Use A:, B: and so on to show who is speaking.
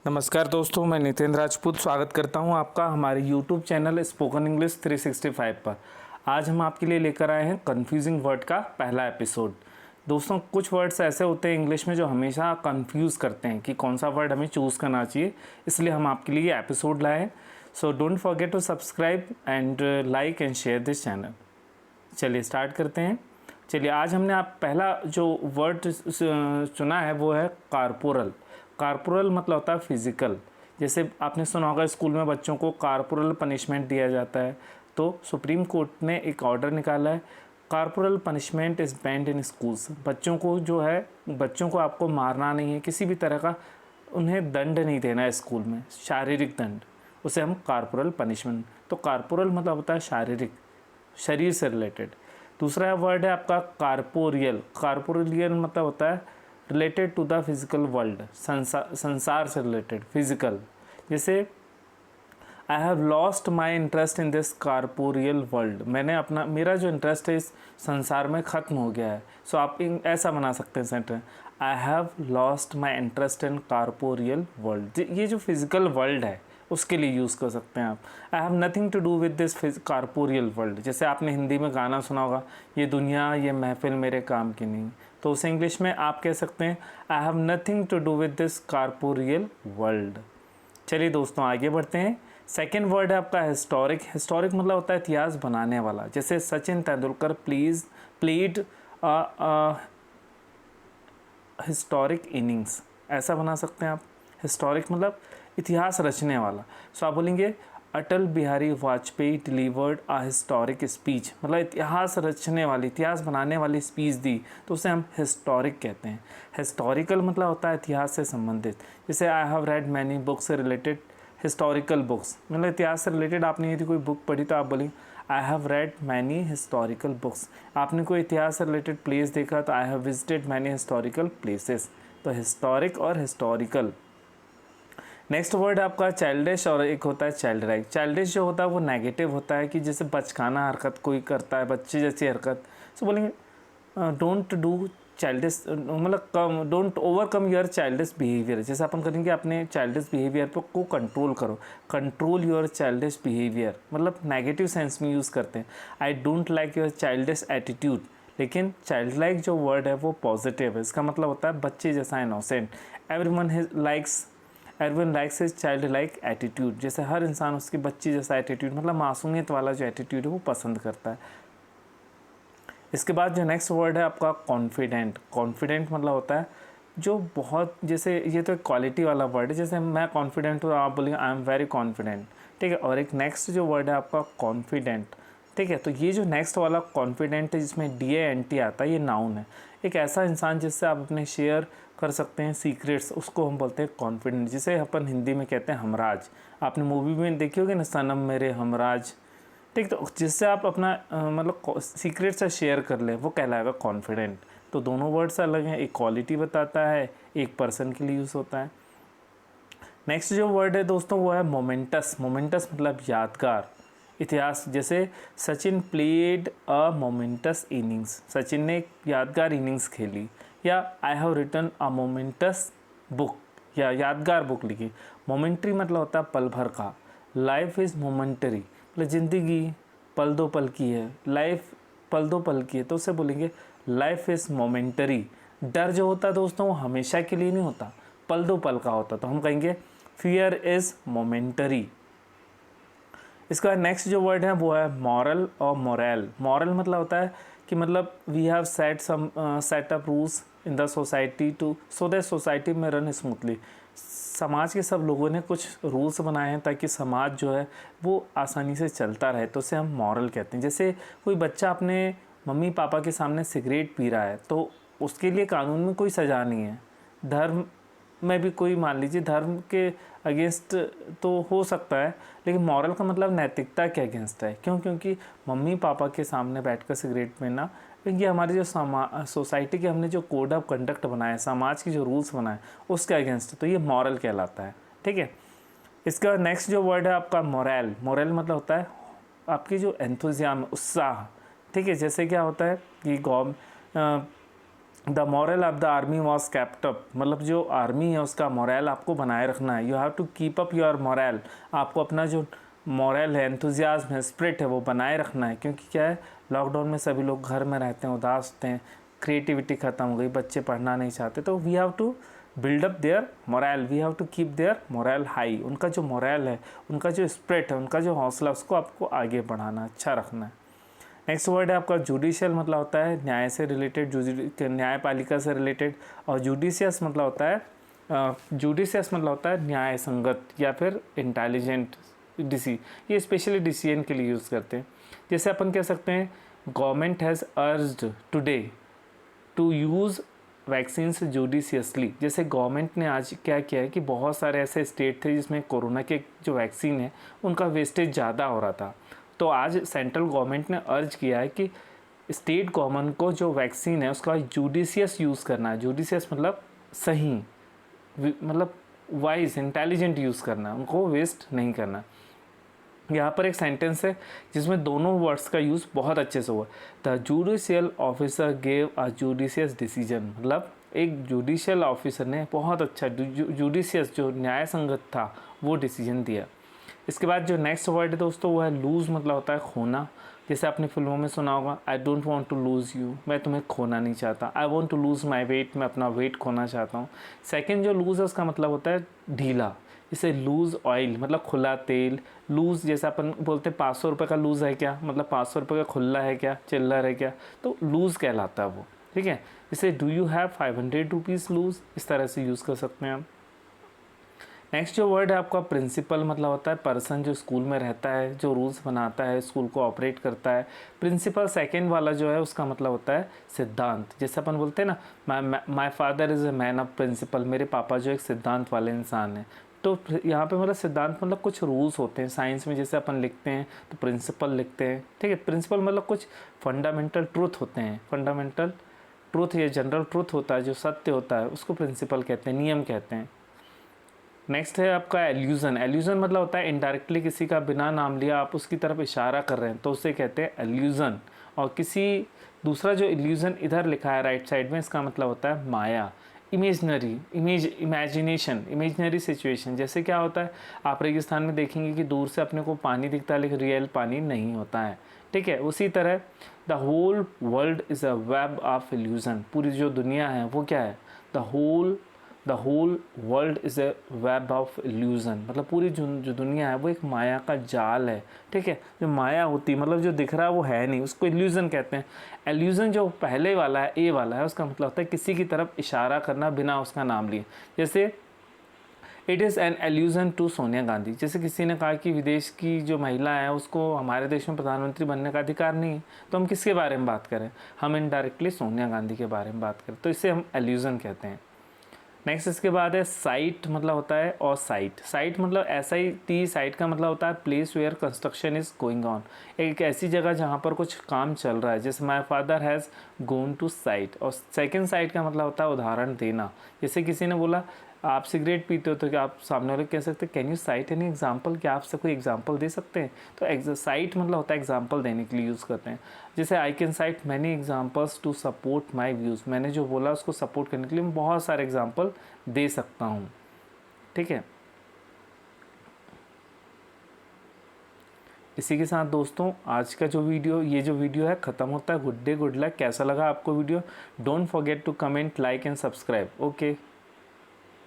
A: नमस्कार दोस्तों, मैं नितिन राजपूत स्वागत करता हूं आपका हमारे YouTube चैनल स्पोकन इंग्लिश 365 पर। आज हम आपके लिए लेकर आए हैं कंफ्यूजिंग वर्ड का पहला एपिसोड। दोस्तों, कुछ वर्ड्स ऐसे होते हैं इंग्लिश में जो हमेशा कंफ्यूज करते हैं कि कौन सा वर्ड हमें चूज़ करना चाहिए, इसलिए हम आपके लिए ये एपिसोड लाए हैं। So don't forget to subscribe and like and share this channel. चलिए स्टार्ट करते हैं। चलिए, आज हमने आप पहला जो वर्ड चुना है वो है कारपोरल। कारपोरल मतलब होता है फिज़िकल। जैसे आपने सुना होगा स्कूल में बच्चों को कारपोरल पनिशमेंट दिया जाता है, तो सुप्रीम कोर्ट ने एक ऑर्डर निकाला है, corporal punishment is band in schools. बच्चों को जो है, बच्चों को आपको मारना नहीं है, किसी भी तरह का उन्हें दंड नहीं देना है स्कूल में, शारीरिक दंड, उसे हम कारपोरल पनिशमेंट। तो कारपोरल मतलब होता है शारीरिक, शरीर से रिलेटेड। दूसरा वर्ड है आपका कारपोरियल। कारपोरियल मतलब होता है related to the physical world, संसार से रिलेटेड, फिजिकल। जैसे I have lost my interest in this corporeal world. मेरा जो इंटरेस्ट है इस संसार में ख़त्म हो गया है। सो आप ऐसा बना सकते हैं sentence, I have lost my interest in corporeal world. ये जो फिजिकल वर्ल्ड है उसके लिए यूज़ कर सकते हैं आप। I have nothing to do with this corporeal world. जैसे आपने हिंदी में गाना सुना होगा, ये दुनिया ये महफिल मेरे काम की नहीं, तो उसे इंग्लिश में आप कह सकते हैं I have nothing to do with this corporeal world. चलिए दोस्तों, आगे बढ़ते हैं। सेकेंड वर्ड है आपका हिस्टोरिक। हिस्टोरिक मतलब होता है इतिहास बनाने वाला। जैसे Sachin Tendulkar played historic innings, ऐसा बना सकते हैं आप। हिस्टोरिक मतलब इतिहास रचने वाला। सो आप बोलेंगे अटल बिहारी वाजपेयी डिलीवर्ड आ हिस्टोरिक स्पीच, मतलब इतिहास रचने वाली, इतिहास बनाने वाली स्पीच दी, तो उसे हम हिस्टोरिक कहते हैं। हिस्टोरिकल मतलब होता है इतिहास से संबंधित। जैसे I have read many books से रिलेटेड, हिस्टोरिकल बुक्स मतलब इतिहास से रिलेटेड आपने यदि कोई बुक पढ़ी तो आप बोलेंगे I have read many historical books. आपने कोई इतिहास से रिलेटेड प्लेस देखा तो I have visited many historical places. तो हिस्टोरिक और हिस्टोरिकल। नेक्स्ट वर्ड आपका चाइल्डिश और एक होता है चाइल्ड लाइक। चाइल्डिश जो होता है वो नेगेटिव होता है कि जैसे बचकाना हरकत कोई करता है, बच्चे जैसी हरकत। सो बोलेंगे डोंट डू चाइल्डिश, मतलब don't overcome your childish behaviour. जैसे अपन करेंगे अपने चाइल्डिश बिहेवियर को कंट्रोल करो, कंट्रोल योर चाइल्डिश बिहेवियर, मतलब नेगेटिव सेंस में यूज़ करते हैं। I don't like your childish attitude, लेकिन चाइल्ड लाइक जो वर्ड है वो पॉजिटिव है। इसका मतलब होता है बच्चे जैसा innocent. Everyone likes his child like attitude. जैसे हर इंसान उसके बच्चे जैसा एटीट्यूड, मतलब मासूमियत वाला जो एटीट्यूड है वो पसंद करता है। इसके बाद जो नेक्स्ट वर्ड है आपका कॉन्फिडेंट। कॉन्फिडेंट मतलब होता है जो बहुत, जैसे ये तो एक क्वालिटी वाला वर्ड है। जैसे मैं कॉन्फिडेंट हूँ, आप बोलेंगे आई एम वेरी कॉन्फिडेंट, ठीक है। और एक नेक्स्ट जो वर्ड है आपका कॉन्फिडेंट, ठीक है। तो ये जो नेक्स्ट वाला कॉन्फिडेंट है जिसमें DANT आता है, ये नाउन है। एक ऐसा इंसान जिससे आप अपने शेयर कर सकते हैं सीक्रेट्स, उसको हम बोलते हैं कॉन्फिडेंट, जिसे अपन हिंदी में कहते हैं हमराज। आपने मूवी में देखी होगी ना, सनम मेरे हमराज, ठीक। तो जिससे आप अपना मतलब सीक्रेट से शेयर कर लें, वो कहलाएगा कॉन्फिडेंट। तो दोनों वर्ड्स अलग हैं, एक क्वालिटी बताता है, एक पर्सन के लिए यूज़ होता है। नेक्स्ट जो वर्ड है दोस्तों वो है मोमेंटस। मोमेंटस मतलब यादगार, इतिहास। जैसे Sachin played a momentous innings, Sachin ने एक यादगार इनिंग्स खेली। या I have written a momentous book, या यादगार बुक लिखी। मोमेंट्री मतलब होता है पल भर का। लाइफ इज़ मोमेंटरी, मतलब ज़िंदगी पल दो पल की है, लाइफ पल दो पल की है, तो उसे बोलेंगे लाइफ इज़ मोमेंटरी। डर जो होता है दोस्तों वो हमेशा के लिए नहीं होता, पल दो पल का होता, तो हम कहेंगे फियर इज़ मोमेंटरी। इसका नेक्स्ट जो वर्ड है वो है मॉरल और मोरल। मॉरल मतलब होता है कि मतलब we have set up rules in the society to so that society में रन स्मूथली। समाज के सब लोगों ने कुछ रूल्स बनाए हैं ताकि समाज जो है वो आसानी से चलता रहे, तो उसे हम मॉरल कहते हैं। जैसे कोई बच्चा अपने मम्मी पापा के सामने सिगरेट पी रहा है तो उसके लिए कानून में कोई सज़ा नहीं है। धर्म में भी कोई, मान लीजिए धर्म के अगेंस्ट तो हो सकता है, लेकिन मॉरल का मतलब नैतिकता के अगेंस्ट है। क्यों? क्योंकि मम्मी पापा के सामने बैठकर सिगरेट पीना, ये हमारी जो सोसाइटी के हमने जो कोड ऑफ कंडक्ट बनाया है, समाज के जो रूल्स बनाए उसके अगेंस्ट, तो ये मॉरल कहलाता है, ठीक है। इसका नेक्स्ट जो वर्ड है आपका मोरल। मोरल मतलब होता है आपकी जो एंथुजियाम, उत्साह, ठीक है। जैसे क्या होता है कि the moral of the army was kept up, मतलब जो आर्मी है उसका मॉरल आपको बनाए रखना है। You have to keep up your moral, आपको अपना जो मॉरल है, एंथुजियाज्म है, स्पिरिट है, वो बनाए रखना है। क्योंकि क्या है, लॉकडाउन में सभी लोग घर में रहते हैं, उदास होते हैं, क्रिएटिविटी ख़त्म हो गई, बच्चे पढ़ना नहीं चाहते, तो we have to build up their moral, we have to keep their moral high. उनका जो मोरल है, उनका जो स्पिरिट है, उनका जो हौसला, उसको आपको आगे बढ़ाना, अच्छा रखना है। नेक्स्ट वर्ड है आपका जुडिशियल, मतलब होता है न्याय से रिलेटेड, न्यायपालिका से रिलेटेड। और जुडिशियस मतलब होता है जुडिशियस मतलब होता है न्याय संगत या फिर इंटेलिजेंट ये स्पेशली डिसीजन के लिए यूज़ करते हैं। जैसे अपन कह सकते हैं government has urged today to use vaccines judiciously. जैसे गवर्नमेंट ने आज क्या किया है कि बहुत सारे ऐसे स्टेट थे जिसमें कोरोना के जो वैक्सीन है उनका वेस्टेज ज़्यादा हो रहा था, तो आज सेंट्रल गवर्नमेंट ने अर्ज किया है कि स्टेट गवर्नमेंट को जो वैक्सीन है उसका जुडिशियस यूज़ करना है। जुडिशियस मतलब सही, मतलब वाइज, इंटेलिजेंट यूज़ करना, उनको वेस्ट नहीं करना। यहाँ पर एक सेंटेंस है जिसमें दोनों वर्ड्स का यूज़ बहुत अच्छे से हुआ। The judicial officer gave a judicious decision, मतलब एक जुडिशियल ऑफिसर ने बहुत अच्छा जुडिशियस जो न्याय संगत था वो डिसीजन दिया। इसके बाद जो नेक्स्ट वर्ड है दोस्तों वो है लूज़, मतलब होता है खोना। जैसे आपने फिल्मों में सुना होगा I don't want to lose you, मैं तुम्हें खोना नहीं चाहता। I want to lose my weight, मैं अपना वेट खोना चाहता हूँ। सेकंड जो लूज़ है उसका मतलब होता है ढीला। जैसे लूज़ ऑयल मतलब खुला तेल। लूज़ जैसे अपन बोलते हैं 500 रुपये का लूज़ है क्या, मतलब 500 रुपये का खुला है क्या, चिल्लर है क्या, तो लूज़ कहलाता है वो। ठीक है, जैसे do you have 500 rupees loose, इस तरह से यूज़ कर सकते हैं आप। नेक्स्ट जो वर्ड है आपका प्रिंसिपल, मतलब होता है पर्सन जो स्कूल में रहता है, जो रूल्स बनाता है, स्कूल को ऑपरेट करता है। प्रिंसिपल सेकंड वाला जो है उसका मतलब होता है सिद्धांत। जैसे अपन बोलते हैं ना my father is a man of principle, मेरे पापा जो एक सिद्धांत वाले इंसान हैं। तो यहाँ पे मतलब सिद्धांत मतलब कुछ रूल्स होते हैं। साइंस में जैसे अपन लिखते हैं तो प्रिंसिपल लिखते हैं, ठीक है। प्रिंसिपल मतलब कुछ फंडामेंटल ट्रूथ होते हैं, फंडामेंटल ट्रूथ या जनरल ट्रूथ होता है, जो सत्य होता है उसको प्रिंसिपल कहते हैं, नियम कहते हैं। नेक्स्ट है आपका एल्यूज़न। एल्यूज़न मतलब होता है इनडायरेक्टली किसी का बिना नाम लिया आप उसकी तरफ इशारा कर रहे हैं तो उसे कहते हैं एल्यूज़न। और किसी दूसरा जो एल्यूज़न इधर लिखा है राइट साइड में, इसका मतलब होता है माया, इमेजनरी, इमेजिनेशन, इमेजनरी सिचुएशन। जैसे क्या होता है, आप रेगिस्तान में देखेंगे कि दूर से अपने को पानी दिखता है लेकिन रियल पानी नहीं होता है, ठीक है। उसी तरह the whole world is a web of illusion, पूरी जो दुनिया है वो क्या है, the whole world is a web of illusion, मतलब पूरी जो दुनिया है वो एक माया का जाल है, ठीक है। जो माया होती है मतलब जो दिख रहा है वो है नहीं, उसको इल्यूज़न कहते हैं। एल्यूज़न जो पहले वाला है, ए वाला है, उसका मतलब होता है किसी की तरफ इशारा करना बिना उसका नाम लिए। जैसे it is an allusion to Sonia Gandhi. जैसे किसी ने कहा कि विदेश की जो महिला है उसको हमारे देश में प्रधानमंत्री बनने का अधिकार नहीं है, तो हम किसके बारे में बात करें, हम इनडायरेक्टली सोनिया गांधी के बारे में बात करें, तो इसे हम एल्यूज़न कहते हैं। नेक्स्ट इसके बाद है साइट, मतलब होता है और साइट। साइट मतलब SIT, साइट का मतलब होता है place where construction is going on, एक ऐसी जगह जहाँ पर कुछ काम चल रहा है। जैसे my father has gone to site. और सेकंड साइट का मतलब होता है उदाहरण देना। जैसे किसी ने बोला आप सिगरेट पीते हो तो क्या आप सामने वाले कह सकते हैं can you site any example, क्या आप कोई एग्जाम्पल दे सकते हैं। तो साइट मतलब होता है एग्जाम्पल देने के लिए यूज़ करते हैं। जैसे I can cite many examples to support my views, मैंने जो बोला उसको सपोर्ट करने के लिए मैं बहुत सारे एग्जाम्पल दे सकता हूँ, ठीक है। इसी के साथ दोस्तों आज का जो वीडियो, ये जो वीडियो है ख़त्म होता है। Good day, good luck. कैसा लगा आपको video, don't forget to comment, like and subscribe. Okay.